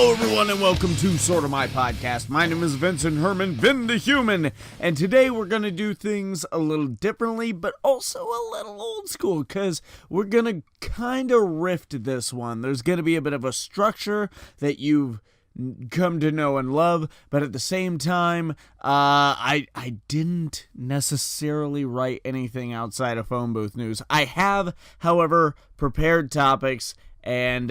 Hello, everyone, and welcome to Sorta My Podcast. My name is Vincent Herman, Vin the Human, and today we're going to do things a little differently, but also a little old school, because we're going to kind of rift this one. There's going to be a bit of a structure that you've come to know and love, but at the same time, I didn't necessarily write anything outside of Phonebooth news. I have, however, prepared topics and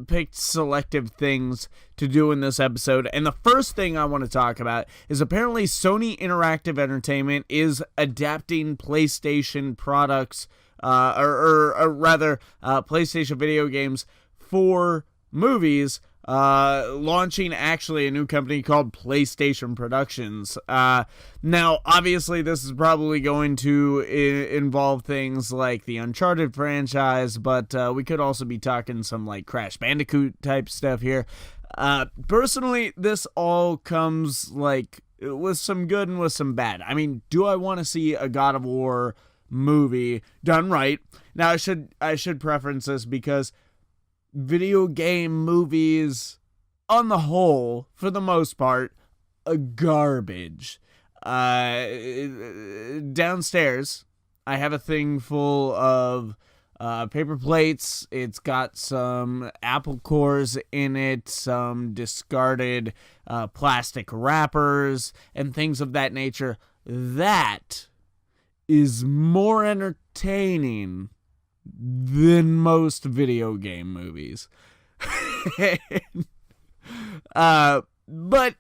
picked selective things to do in this episode. And the first thing I want to talk about is apparently Sony Interactive Entertainment is adapting PlayStation products, or rather, PlayStation video games for movies, launching actually a new company called PlayStation Productions. Now, obviously, this is probably going to involve things like the Uncharted franchise, but we could also be talking some like Crash Bandicoot type stuff here. Personally, this all comes like with some good and with some bad. I mean, do I want to see a God of War movie done right? Now, I should preference this because video game movies, on the whole, for the most part, are garbage. Downstairs, I have a thing full of paper plates. It's got some apple cores in it, some discarded plastic wrappers, and things of that nature. That is more entertaining than most video game movies. But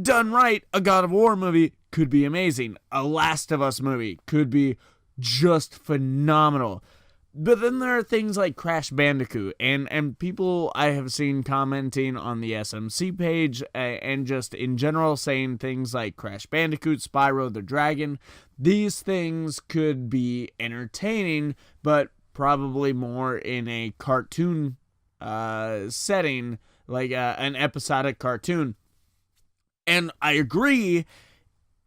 done right, a God of War movie could be amazing. A Last of Us movie could be just phenomenal. But then there are things like Crash Bandicoot, and people I have seen commenting on the SMC page and just in general saying things like Crash Bandicoot, Spyro the Dragon. These things could be entertaining, but probably more in a cartoon setting, like an episodic cartoon. And I agree,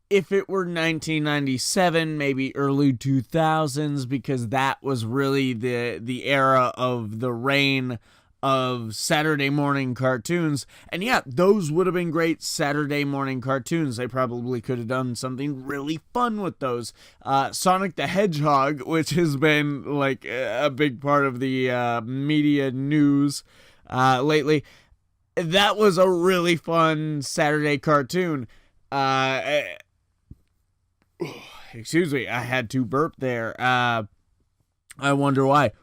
if it were 1997, maybe early 2000s, because that was really the era of the reign of Saturday morning cartoons. And yeah, those would have been great Saturday morning cartoons. They probably could have done something really fun with those. Sonic the Hedgehog, which has been like a big part of the media news lately, that was a really fun Saturday cartoon. Excuse me, I had to burp there. I wonder why.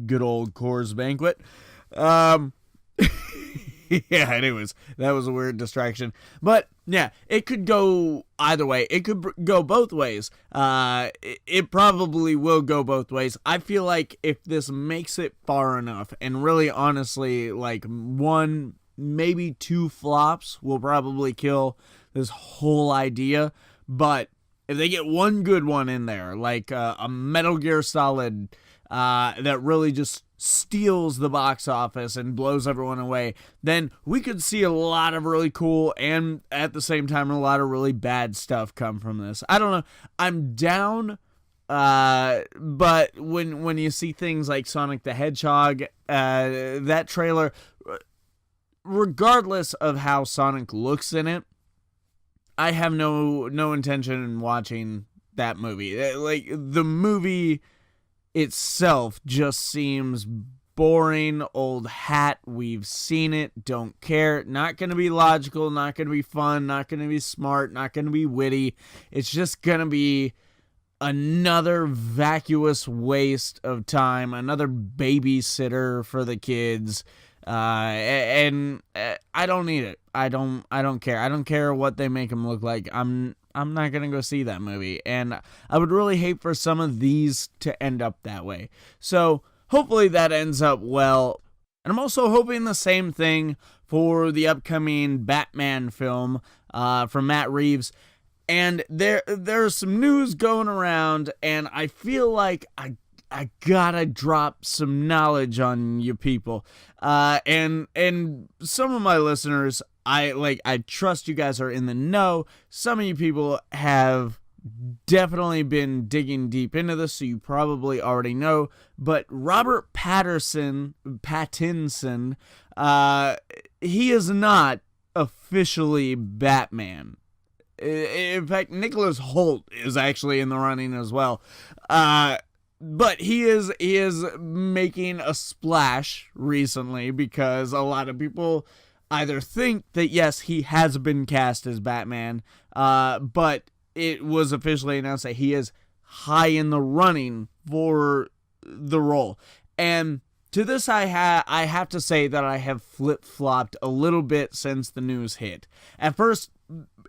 Good old Coors Banquet. Yeah, anyways, that was a weird distraction. But, yeah, it could go either way. It could go both ways. It probably will go both ways. I feel like if this makes it far enough, and really, honestly, like one, maybe two flops will probably kill this whole idea. But if they get one good one in there, like a Metal Gear Solid that really just steals the box office and blows everyone away, then we could see a lot of really cool and at the same time a lot of really bad stuff come from this. I don't know. I'm down, but when you see things like Sonic the Hedgehog, that trailer, regardless of how Sonic looks in it, I have no intention in watching that movie. Like, the movie itself just seems boring, old hat. We've seen it, don't care. Not going to be logical, not going to be fun, not going to be smart, not going to be witty. It's just going to be another vacuous waste of time, another babysitter for the kids. And I don't need it. I don't care. I don't care what they make them look like. I'm not gonna go see that movie, and I would really hate for some of these to end up that way. So hopefully that ends up well. And I'm also hoping the same thing for the upcoming Batman film from Matt Reeves. And there's some news going around, and I feel like I gotta drop some knowledge on you people. And some of my listeners, I trust you guys are in the know. Some of you people have definitely been digging deep into this, so you probably already know, but Robert Pattinson, he is not officially Batman. In fact, Nicholas Hoult is actually in the running as well. But he is making a splash recently because a lot of people either think that, yes, he has been cast as Batman, but it was officially announced that he is high in the running for the role. And to this, I have to say that I have flip-flopped a little bit since the news hit. At first,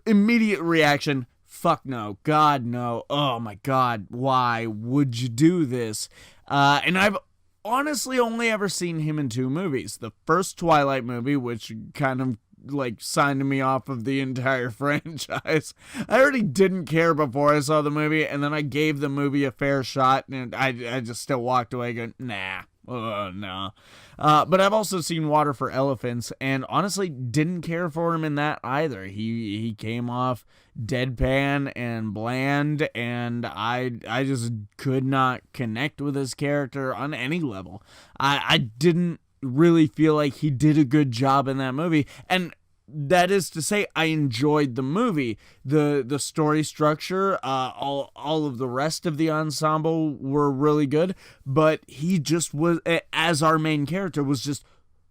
immediate reaction, fuck no, God no, oh my God, why would you do this? And I've honestly only ever seen him in 2 movies. The first Twilight movie, which kind of like signed me off of the entire franchise. I already didn't care before I saw the movie, and then I gave the movie a fair shot, and I just still walked away going, nah, no. But I've also seen Water for Elephants, and honestly didn't care for him in that either. He came off deadpan and bland, and I just could not connect with his character on any level. I didn't really feel like he did a good job in that movie, and that is to say, I enjoyed the movie. The story structure, all of the rest of the ensemble were really good, but he just was, as our main character, was just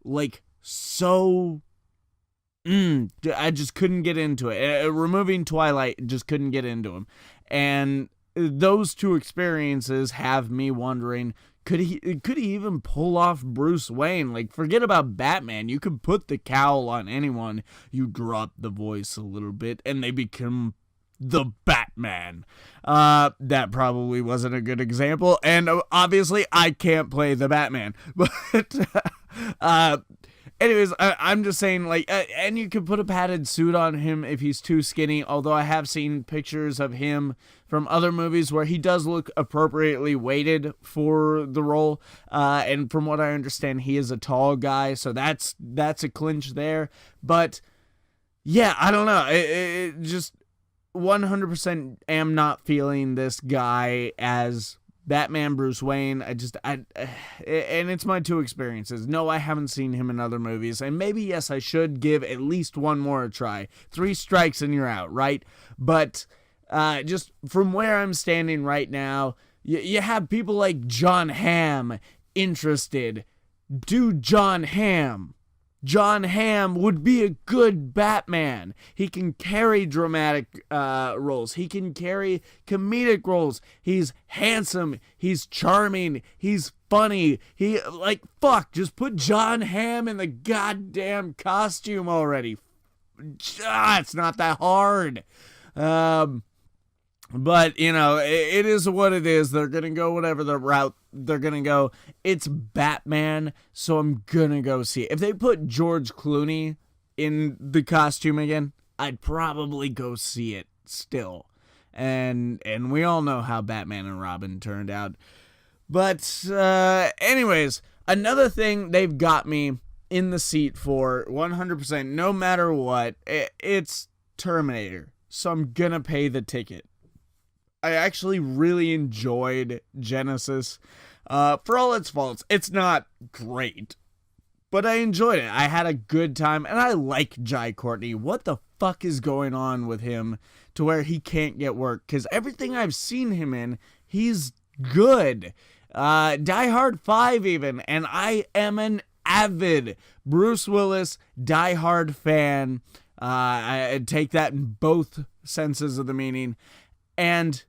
like so. I just couldn't get into it. Removing Twilight, just couldn't get into him, and those 2 experiences have me wondering, could he even pull off Bruce Wayne? Like, forget about Batman. You could put the cowl on anyone. You drop the voice a little bit, and they become the Batman. That probably wasn't a good example, and obviously I can't play the Batman. But anyways, I'm just saying, like, and you could put a padded suit on him if he's too skinny, although I have seen pictures of him from other movies where he does look appropriately weighted for the role, and from what I understand, he is a tall guy, so that's a clinch there. But yeah, I don't know, it just 100% am not feeling this guy as Batman Bruce Wayne. And it's my 2 experiences. No, I haven't seen him in other movies, and maybe, yes, I should give at least one more a try. 3 strikes and you're out, right? But just from where I'm standing right now, you have people like John Hamm interested. Do John Hamm. John Hamm would be a good Batman. He can carry dramatic roles. He can carry comedic roles. He's handsome. He's charming. He's funny. Just put John Hamm in the goddamn costume already. It's not that hard. But, you know, it is what it is. They're going to go whatever the route they're going to go. It's Batman, so I'm going to go see it. If they put George Clooney in the costume again, I'd probably go see it still. And we all know how Batman and Robin turned out. But anyways, another thing they've got me in the seat for 100%, no matter what, it's Terminator. So I'm going to pay the ticket. I actually really enjoyed Genesis. For all its faults, it's not great, but I enjoyed it. I had a good time, and I like Jai Courtney. What the fuck is going on with him to where he can't get work? Because everything I've seen him in, he's good. Die Hard 5 even, and I am an avid Bruce Willis Die Hard fan. I take that in both senses of the meaning. And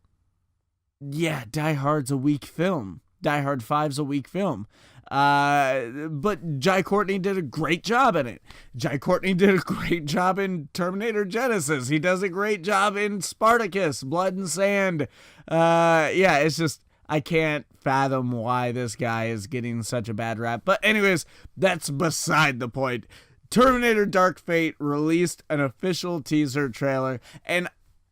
yeah, Die Hard's a weak film. Die Hard 5's a weak film. But Jai Courtney did a great job in it. Jai Courtney did a great job in Terminator Genesis. He does a great job in Spartacus, Blood and Sand. Yeah, it's just, I can't fathom why this guy is getting such a bad rap. But anyways, that's beside the point. Terminator Dark Fate released an official teaser trailer, and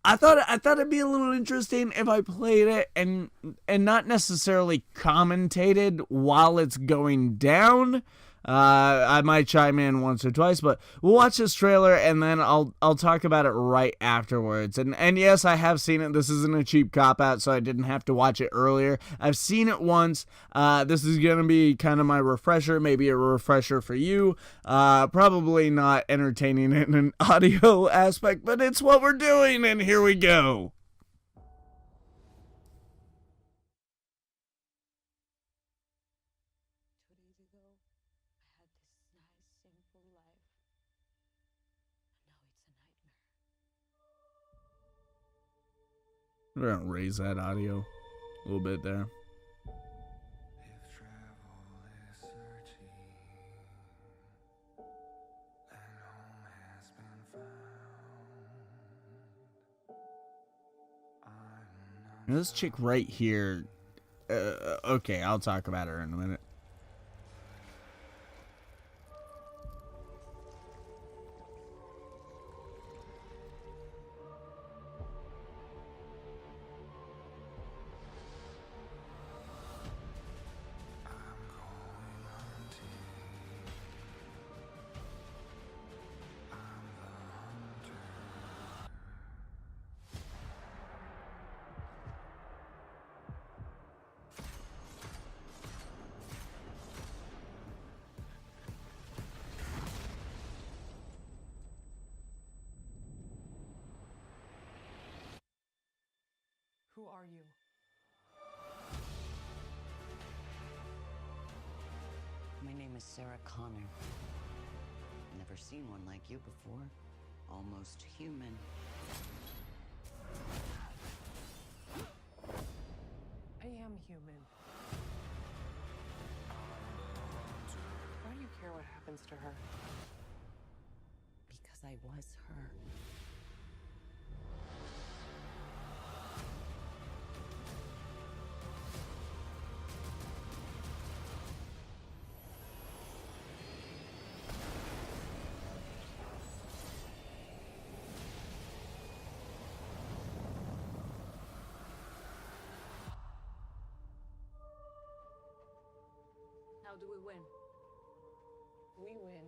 I thought it'd be a little interesting if I played it and not necessarily commentated while it's going down. I might chime in once or twice, but we'll watch this trailer and then I'll talk about it right afterwards. And yes, I have seen it. This isn't a cheap cop-out, so I didn't have to watch it earlier. I've seen it once. This is going to be kind of my refresher, maybe a refresher for you. Probably not entertaining in an audio aspect, but it's what we're doing, and here we go. 2 days ago, I had this nice, simple life. Now it's a nightmare. We're going to raise that audio a little bit there. If travel is searching and home has been found, Now, this chick right here, okay, I'll talk about her in a minute. Who are you? My name is Sarah Connor. Never seen one like you before. Almost human. I am human. Why do you care what happens to her? Because I was her. How do we win? We win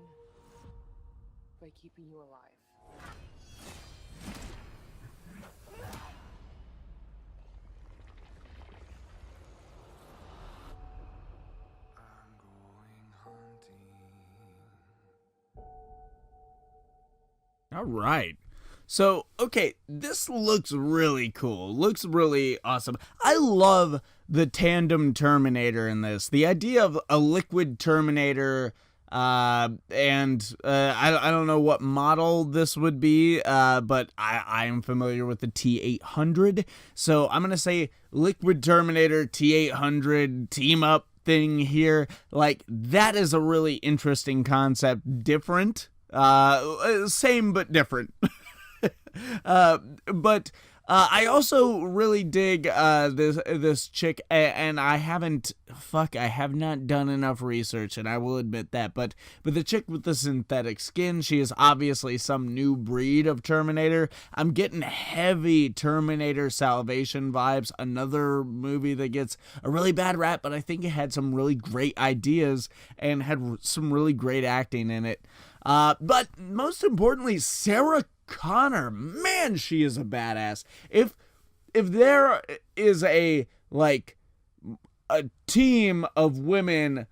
by keeping you alive. I'm going hunting. All right. So, okay, this looks really cool. Looks really awesome. I love the tandem Terminator in this. The idea of a liquid Terminator, I don't know what model this would be, but I am familiar with the T-800. So I'm going to say liquid Terminator, T-800, team up thing here. Like, that is a really interesting concept. Different. Same but different. But I also really dig this chick, and I have not done enough research, and I will admit that. But the chick with the synthetic skin, she is obviously some new breed of Terminator. I'm getting heavy Terminator Salvation vibes. Another movie that gets a really bad rap, but I think it had some really great ideas and had some really great acting in it. But most importantly, Sarah Connor, man, she is a badass. If there is a team of women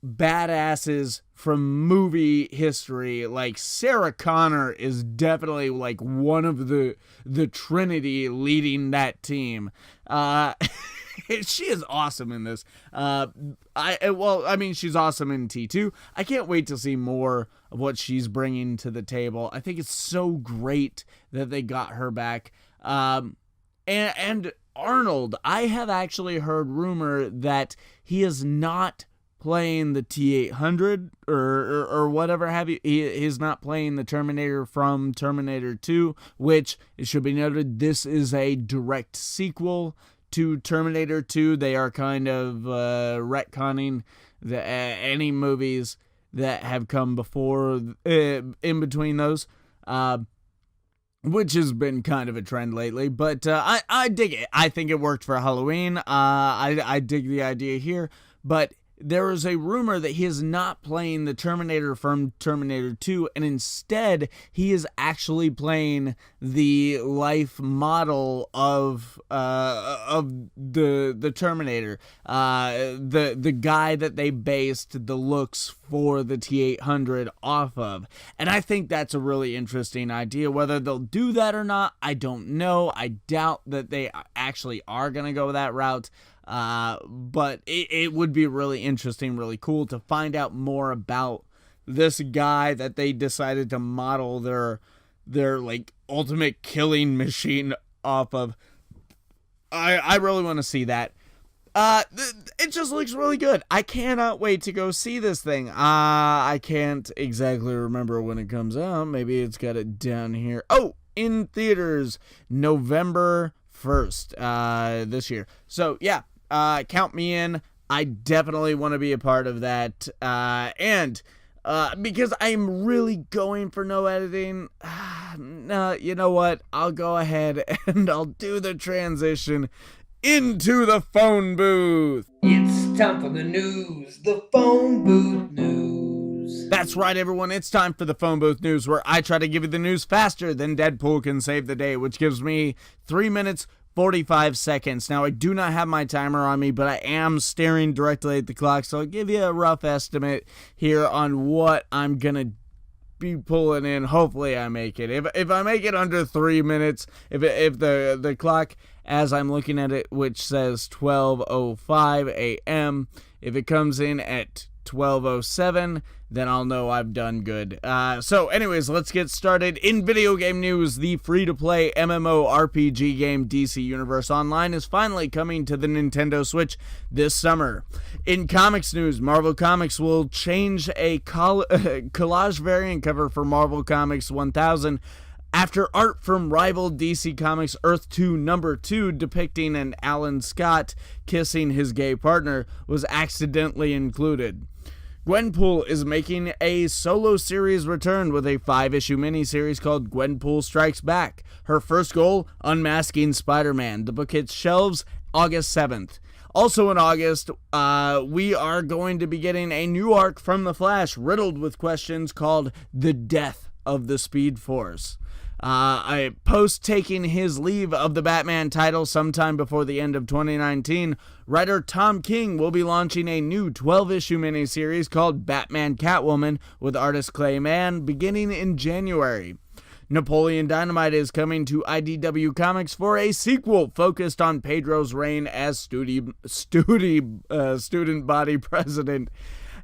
badasses from movie history, like Sarah Connor is definitely like one of the Trinity leading that team. She is awesome in this. She's awesome in T2. I can't wait to see more of what she's bringing to the table. I think it's so great that they got her back. And Arnold, I have actually heard rumor that he is not playing the T-800 or whatever have you. He's not playing the Terminator from Terminator 2, which, it should be noted, this is a direct sequel to Terminator 2. They are kind of retconning any movies that have come before in between those, which has been kind of a trend lately. But I dig it. I think it worked for Halloween. I dig the idea here. But there is a rumor that he is not playing the Terminator from Terminator 2, and instead he is actually playing the life model of the Terminator, the guy that they based the looks for the T-800 off of. And I think that's a really interesting idea. Whether they'll do that or not, I don't know. I doubt that they actually are going to go that route. But it would be really interesting, really cool to find out more about this guy that they decided to model their like ultimate killing machine off of. I really want to see that. It just looks really good. I cannot wait to go see this thing. I can't exactly remember when it comes out. Maybe it's got it down here. Oh, in theaters, November 1st, this year. So yeah. Count me in. I definitely want to be a part of that. And because I'm really going for no editing, you know what? I'll go ahead and I'll do the transition into the phone booth. It's time for the news, the phone booth news. That's right, everyone. It's time for the phone booth news, where I try to give you the news faster than Deadpool can save the day, which gives me 3 minutes 45 seconds. Now, I do not have my timer on me, but I am staring directly at the clock, so I'll give you a rough estimate here on what I'm going to be pulling in. Hopefully, I make it. If I make it under 3 minutes, if the clock, as I'm looking at it, which says 12:05 a.m., if it comes in at 12:07, then I'll know I've done good. So anyways, let's get started. In video game news, the free-to-play MMORPG game DC Universe Online is finally coming to the Nintendo Switch this summer. In comics news, Marvel Comics will change a collage variant cover for Marvel Comics 1000 after art from rival DC Comics Earth 2 #2 depicting an Alan Scott kissing his gay partner was accidentally included. Gwenpool is making a solo series return with a 5-issue miniseries called Gwenpool Strikes Back. Her first goal, unmasking Spider-Man. The book hits shelves August 7th. Also in August, we are going to be getting a new arc from The Flash, riddled with questions, called The Death of the Speed Force. Post taking his leave of the Batman title sometime before the end of 2019, writer Tom King will be launching a new 12-issue miniseries called Batman Catwoman with artist Clay Mann beginning in January. Napoleon Dynamite is coming to IDW Comics for a sequel focused on Pedro's reign as student body president.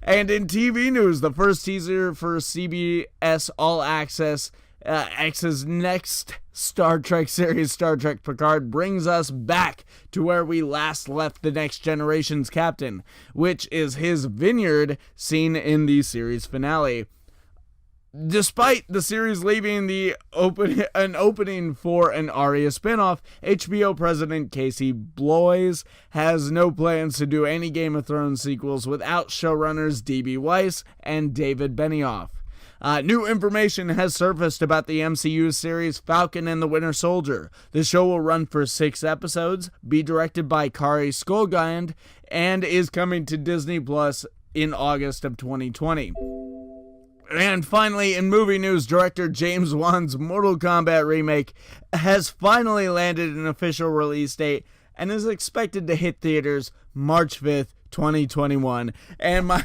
And in TV news, the first teaser for CBS All Access X's next Star Trek series, Star Trek Picard, brings us back to where we last left the Next Generation's captain, which is his vineyard seen in the series finale. Despite the series leaving an opening for an Arya spinoff, HBO president Casey Bloys has no plans to do any Game of Thrones sequels without showrunners D.B. Weiss and David Benioff. New information has surfaced about the MCU series Falcon and the Winter Soldier. The show will run for 6 episodes, be directed by Kari Skogland, and is coming to Disney Plus in August of 2020. And finally, in movie news, director James Wan's Mortal Kombat remake has finally landed an official release date and is expected to hit theaters March 5th, 2021. And my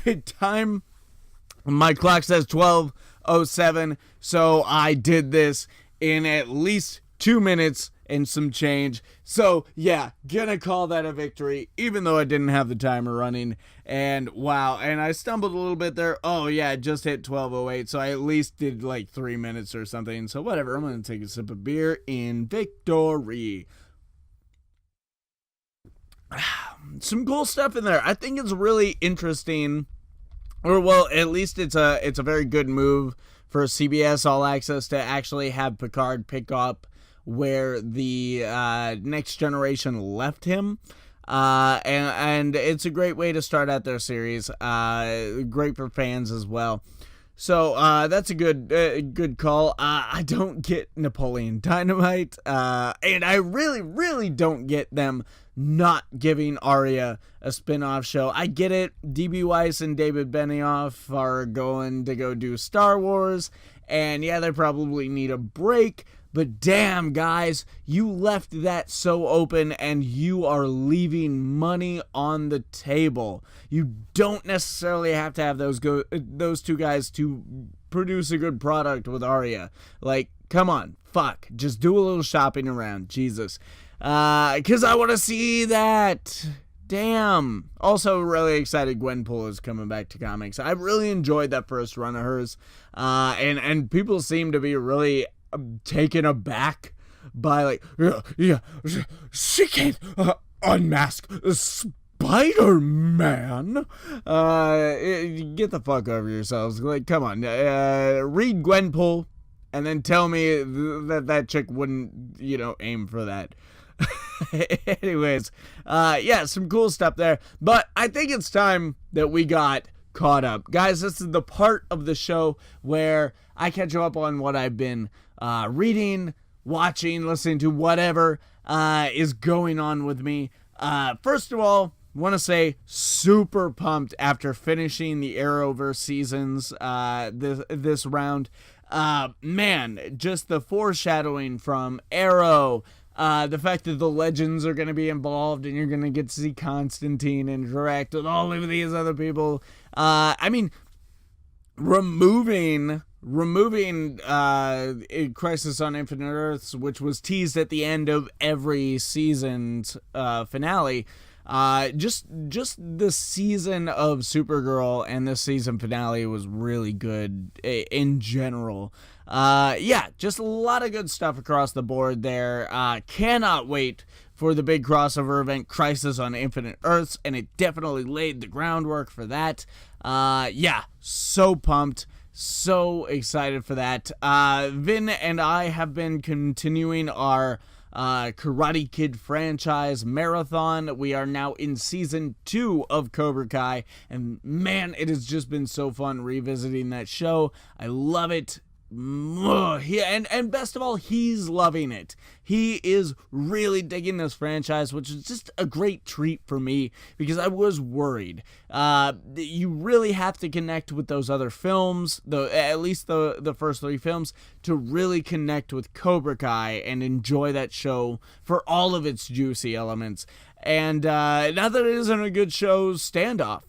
clock says 12:07, so I did this in at least 2 minutes and some change. So yeah, gonna call that a victory, even though I didn't have the timer running. And wow, and I stumbled a little bit there. Oh yeah, it just hit 12:08, so I at least did like 3 minutes or something. So whatever, I'm gonna take a sip of beer in victory. Some cool stuff in there. I think it's really interesting. Or, well, at least it's a very good move for CBS All Access to actually have Picard pick up where the Next Generation left him. And it's a great way to start out their series. Great for fans as well. So that's a good call. I don't get Napoleon Dynamite, and I really don't get them not giving Arya a spin-off show. I get it. D.B. Weiss and David Benioff are going to go do Star Wars, and yeah, they probably need a break. But damn, guys, you left that so open, and you are leaving money on the table. You don't necessarily have to have those two guys to produce a good product with Arya. Like, come on, fuck, just do a little shopping around, Jesus. 'Cause I want to see that. Damn. Also, really excited Gwenpool is coming back to comics. I really enjoyed that first run of hers, and people seem to be really taken aback by, like, yeah, she can't unmask Spider-Man. Get the fuck over yourselves. Like, come on, read Gwenpool and then tell me that chick wouldn't, aim for that. Anyways, yeah, some cool stuff there, but I think it's time that we got caught up. Guys, this is the part of the show where I catch you up on what I've been reading, watching, listening to, whatever is going on with me. First of all, want to say super pumped after finishing the Arrowverse seasons this round. Man, just the foreshadowing from Arrow, the fact that the legends are going to be involved and you're going to get to see Constantine interact with all of these other people. I mean, removing Crisis on Infinite Earths, which was teased at the end of every season's finale. Just the season of Supergirl and the season finale was really good in general. Yeah, just a lot of good stuff across the board there. Cannot wait for the big crossover event, Crisis on Infinite Earths, and it definitely laid the groundwork for that. Yeah, so pumped. So excited for that. Vin and I have been continuing our Karate Kid franchise marathon. We are now in season 2 of Cobra Kai, and man, it has just been so fun revisiting that show. I love it. And best of all, he's loving it. He is really digging this franchise, which is just a great treat for me because I was worried. You really have to connect with those other films, at least the first 3 films, to really connect with Cobra Kai and enjoy that show for all of its juicy elements. And now that it isn't a good show, standoff.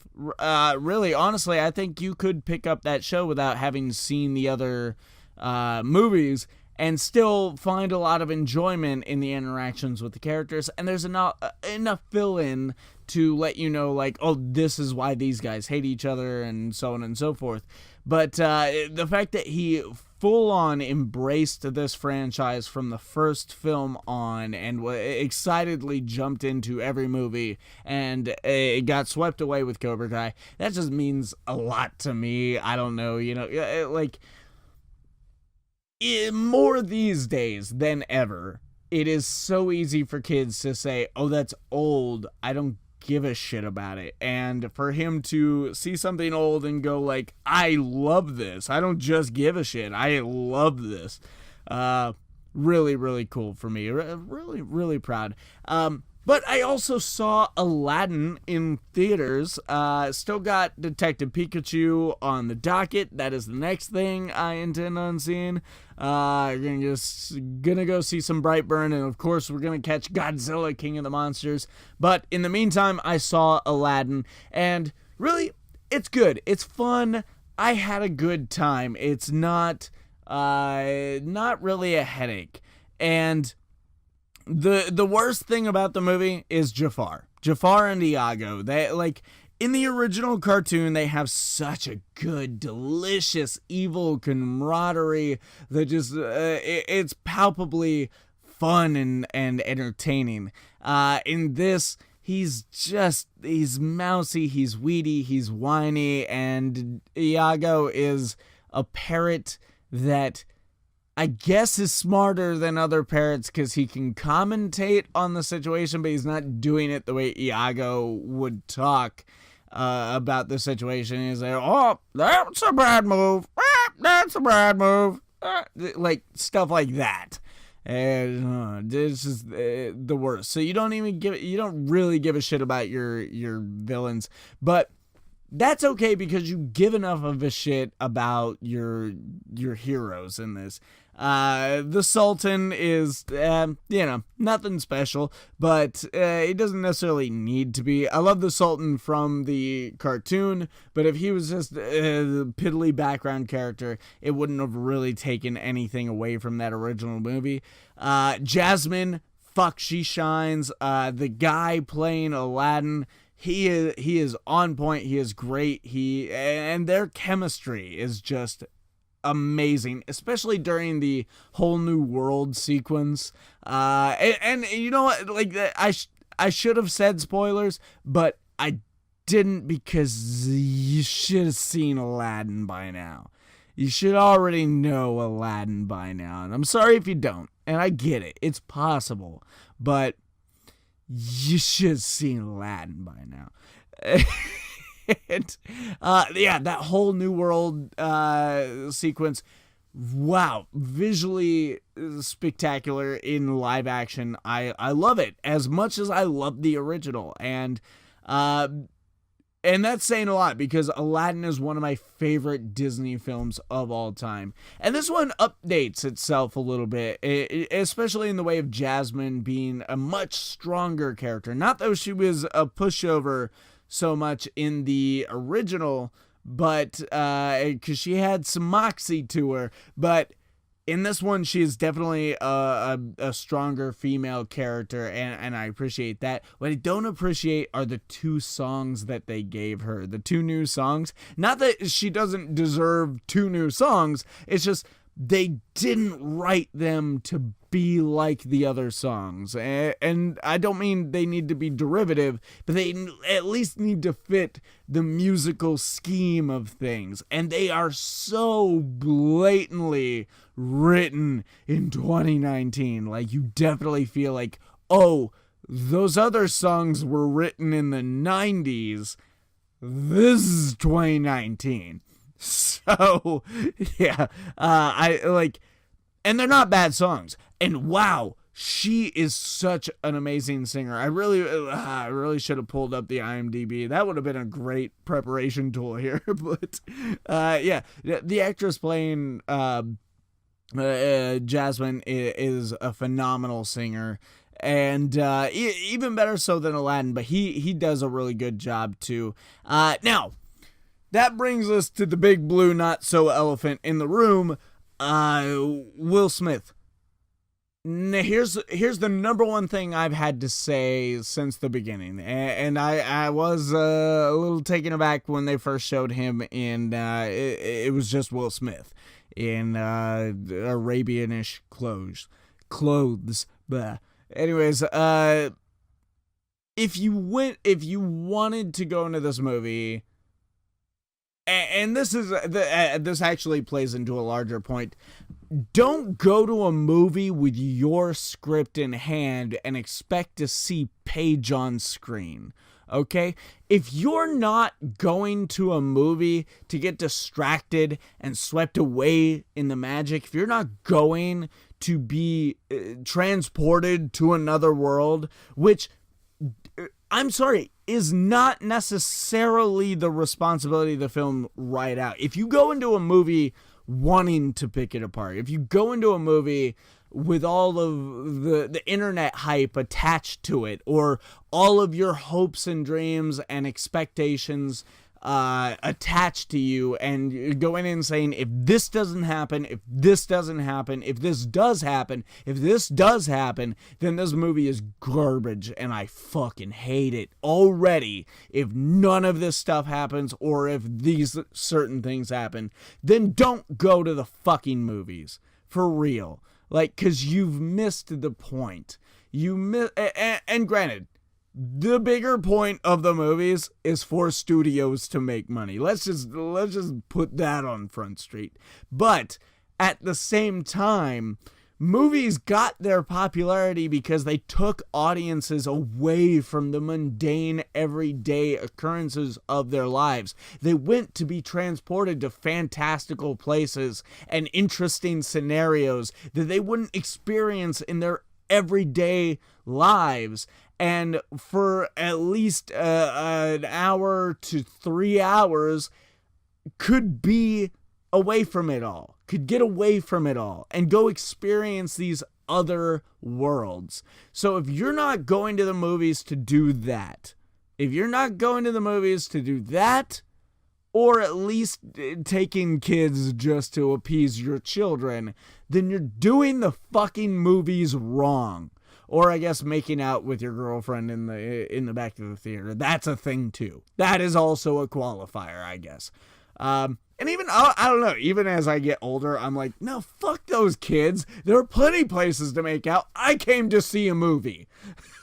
Really, honestly, I think you could pick up that show without having seen the other movies and still find a lot of enjoyment in the interactions with the characters. And there's enough fill-in to let you know, like, oh, this is why these guys hate each other and so on and so forth. But the fact that he full-on embraced this franchise from the first film on and excitedly jumped into every movie and it got swept away with Cobra Kai, that just means a lot to me. I don't know, like, more these days than ever, it is so easy for kids to say, oh, that's old, I don't give a shit about it. And for him to see something old and go like, I love this, I don't just give a shit, I love this, really, really cool for me. Really, really proud. But I also saw Aladdin in theaters. Still got Detective Pikachu on the docket. That is the next thing I intend on seeing. Gonna go see some Brightburn, and of course we're gonna catch Godzilla, King of the Monsters. But in the meantime, I saw Aladdin, and really, it's good. It's fun. I had a good time. It's not really a headache. And the worst thing about the movie is Jafar and Iago. They, like, in the original cartoon, they have such a good, delicious, evil camaraderie that just it's palpably fun and entertaining. In this, he's mousy, he's weedy, he's whiny, and Iago is a parrot that I guess is smarter than other parrots because he can commentate on the situation, but he's not doing it the way Iago would talk. about the situation. He's like, oh, that's a bad move. That's a bad move. Like stuff like that. And this is the worst. So you don't really give a shit about your villains, but that's okay because you give enough of a shit about your heroes in this. The Sultan is, nothing special, but it doesn't necessarily need to be. I love the Sultan from the cartoon, but if he was just a piddly background character, it wouldn't have really taken anything away from that original movie. Jasmine, fuck, she shines. The guy playing Aladdin, he is on point. He is great. And their chemistry is just amazing, especially during the whole new world sequence. And you know what? Like, I should have said spoilers, but I didn't, because you should have seen Aladdin by now. You should already know Aladdin by now. And I'm sorry if you don't. And I get it. It's possible. But you should have seen Aladdin by now. And, that whole New World sequence, wow, visually spectacular in live action. I love it as much as I love the original, and that's saying a lot, because Aladdin is one of my favorite Disney films of all time. And this one updates itself a little bit, especially in the way of Jasmine being a much stronger character. Not that she was a pushover so much in the original, but because she had some moxie to her, but in this one she is definitely a stronger female character, and I appreciate that. What I don't appreciate are the 2 songs that they gave her, the 2 new songs. Not that she doesn't deserve 2 new songs, it's just they didn't write them to be like the other songs. And I don't mean they need to be derivative, but they at least need to fit the musical scheme of things. And they are so blatantly written in 2019. Like, you definitely feel like, oh, those other songs were written in the 90s. This is 2019. So, yeah, I like, and they're not bad songs. And wow, she is such an amazing singer. I really should have pulled up the IMDb. That would have been a great preparation tool here. But, the actress playing Jasmine is a phenomenal singer. And even better so than Aladdin, but he does a really good job too. Now, that brings us to the big blue not so elephant in the room, Will Smith. Now, here's the number one thing I've had to say since the beginning, and I was a little taken aback when they first showed him in, it was just Will Smith in Arabian-ish clothes. Blah. Anyways, if you wanted to go into this movie, and this actually plays into a larger point, don't go to a movie with your script in hand and expect to see Paige on screen. Okay? If you're not going to a movie to get distracted and swept away in the magic, if you're not going to be transported to another world, which, I'm sorry, is not necessarily the responsibility of the film right out. If you go into a movie wanting to pick it apart, if you go into a movie with all of the internet hype attached to it, or all of your hopes and dreams and expectations attached to you, and you're going in saying, if this doesn't happen, if this doesn't happen, if this does happen, if this does happen, then this movie is garbage, and I fucking hate it already. If none of this stuff happens, or if these certain things happen, then don't go to the fucking movies. For real. Like, 'cause you've missed the point. And granted, the bigger point of the movies is for studios to make money. Let's just put that on Front Street. But at the same time, movies got their popularity because they took audiences away from the mundane, everyday occurrences of their lives. They went to be transported to fantastical places and interesting scenarios that they wouldn't experience in their everyday lives. And for at least an hour to 3 hours, could be away from it all, could get away from it all and go experience these other worlds. So if you're not going to the movies to do that, or at least taking kids just to appease your children, then you're doing the fucking movies wrong. Or I guess making out with your girlfriend in the back of the theater. That's a thing too. That is also a qualifier, I guess. And even, I don't know, even as I get older, I'm like, no, fuck those kids. There are plenty places to make out. I came to see a movie.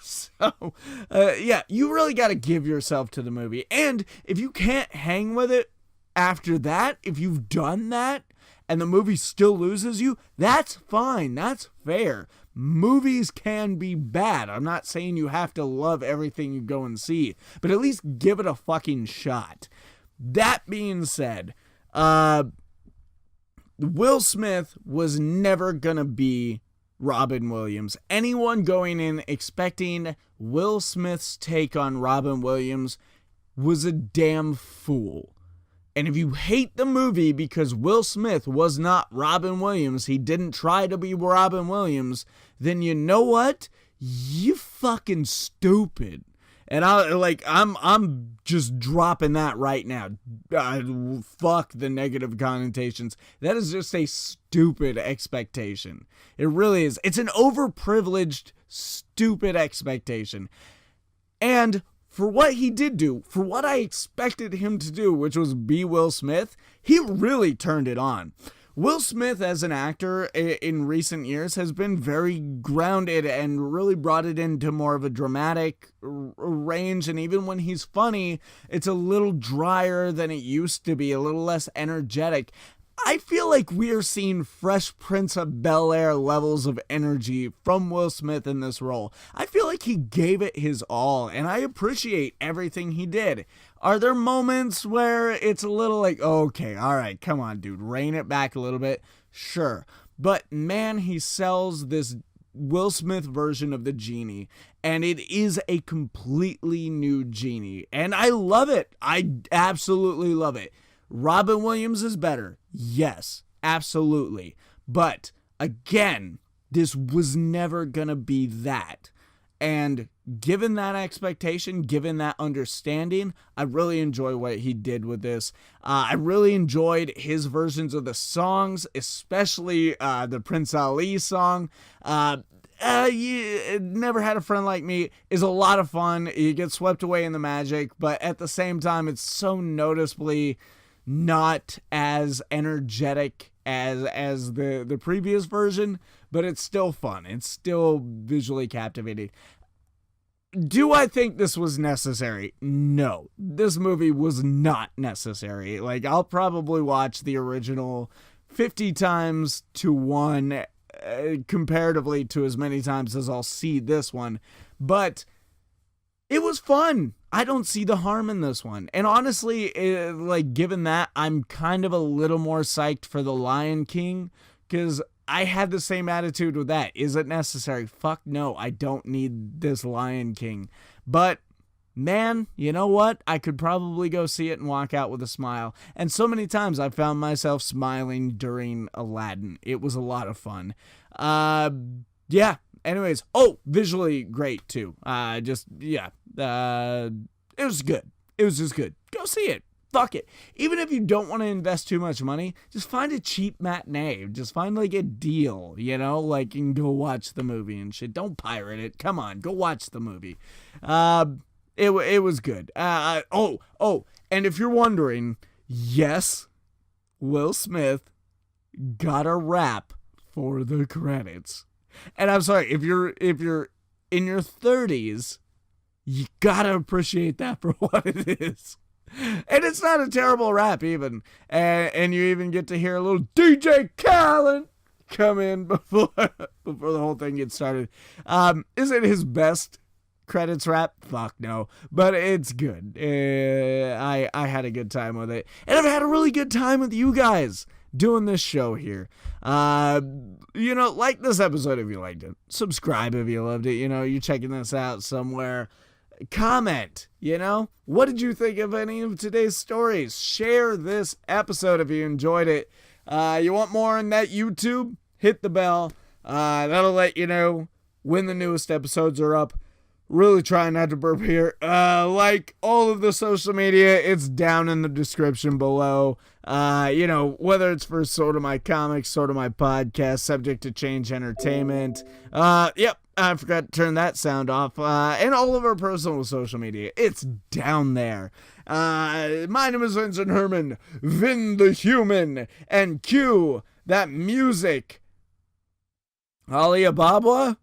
So, yeah, you really got to give yourself to the movie. And if you can't hang with it after that, if you've done that, and the movie still loses you, that's fine. That's fair. Movies can be bad. I'm not saying you have to love everything you go and see, but at least give it a fucking shot. That being said, Will Smith was never gonna be Robin Williams. Anyone going in expecting Will Smith's take on Robin Williams was a damn fool. And if you hate the movie because Will Smith was not Robin Williams, he didn't try to be Robin Williams, then you know what? You fucking stupid. And I'm just dropping that right now. Fuck the negative connotations. That is just a stupid expectation. It really is. It's an overprivileged, stupid expectation. And for what he did do, for what I expected him to do, which was be Will Smith, he really turned it on. Will Smith as an actor in recent years has been very grounded and really brought it into more of a dramatic range. And even when he's funny, it's a little drier than it used to be, a little less energetic. I feel like we are seeing Fresh Prince of Bel-Air levels of energy from Will Smith in this role. I feel like he gave it his all, and I appreciate everything he did. Are there moments where it's a little like, okay, all right, come on, dude, rein it back a little bit? Sure. But man, he sells this Will Smith version of the genie, and it is a completely new genie, and I love it. I absolutely love it. Robin Williams is better. Yes, absolutely. But again, this was never going to be that. And given that expectation, given that understanding, I really enjoy what he did with this. I really enjoyed his versions of the songs, especially the Prince Ali song. You Never Had a Friend Like Me is a lot of fun. You get swept away in the magic, but at the same time, it's so noticeably not as energetic as the previous version, but it's still fun. It's still visually captivating. Do I think this was necessary? No. This movie was not necessary. Like, I'll probably watch the original 50 times to 1, comparatively to as many times as I'll see this one. But it was fun. I don't see the harm in this one. And honestly, given that, I'm kind of a little more psyched for The Lion King, because I had the same attitude with that. Is it necessary? Fuck no, I don't need this Lion King. But, man, you know what? I could probably go see it and walk out with a smile. And so many times I found myself smiling during Aladdin. It was a lot of fun. Yeah. Anyways, visually great too. It was good. It was just good. Go see it. Fuck it. Even if you don't want to invest too much money, just find a cheap matinee. Just find like a deal, and go watch the movie and shit. Don't pirate it. Come on, go watch the movie. It was good. And if you're wondering, yes, Will Smith got a rap for the credits. And I'm sorry, if you're in your 30s, you gotta appreciate that for what it is. And it's not a terrible rap even. And you even get to hear a little DJ Khaled. come in before the whole thing gets started. Is it his best credits rap? Fuck no, but it's good. I had a good time with it, and I've had a really good time with you guys doing this show here. Like this episode if you liked it. Subscribe if you loved it. You're checking this out somewhere. Comment, what did you think of any of today's stories? Share this episode if you enjoyed it. You want more on that YouTube? Hit the bell. That'll let you know when the newest episodes are up. Really trying not to burp here. Like all of the social media, it's down in the description below. Whether it's for Sorta My Comics, Sorta My Podcast, Subject to Change Entertainment. Yep, I forgot to turn that sound off. And all of our personal social media, it's down there. My name is Vincent Herman, Vin the Human, and cue that music. Alibaba?